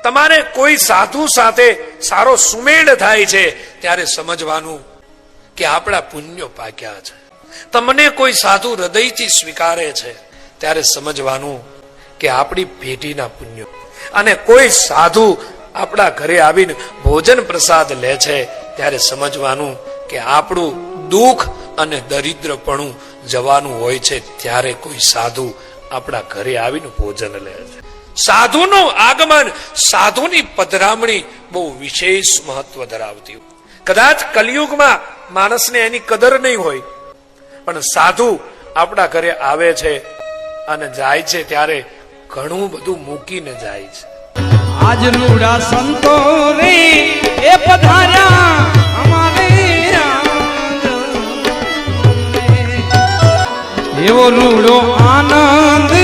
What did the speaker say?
તમારે કોઈ સાધુ સાથે સારો સુમેળ થાય છે ત્યારે સમજવાનું કે આપણા પુણ્યો પાક્યા છે. તમને કોઈ સાધુ હૃદયથી સ્વીકારે છે ત્યારે સમજવાનું કે આપણી પેઢીના પુણ્યો. અને કોઈ સાધુ આપણા ઘરે આવીને ભોજન પ્રસાદ લે છે ત્યારે સમજવાનું કે આપણું દુઃખ અને દરિદ્રપણું જવાનું હોય છે ત્યારે કોઈ સાધુ આપણા ઘરે આવીને ભોજન લે છે. સાધુનું આગમન, સાધુની પધરામણી બહુ વિશેષ મહત્વ ધરાવતી. કદાચ કલિયુગમાં માણસને એની કદર નહીં હોય, પણ સાધુ આપણા ઘરે આવે છે અને જાય છે ત્યારે ઘણું બધું મૂકીને જાય છે. આજ રૂડા સંતો રે એ પધાર્યા અમારે એવો રૂડો આનંદ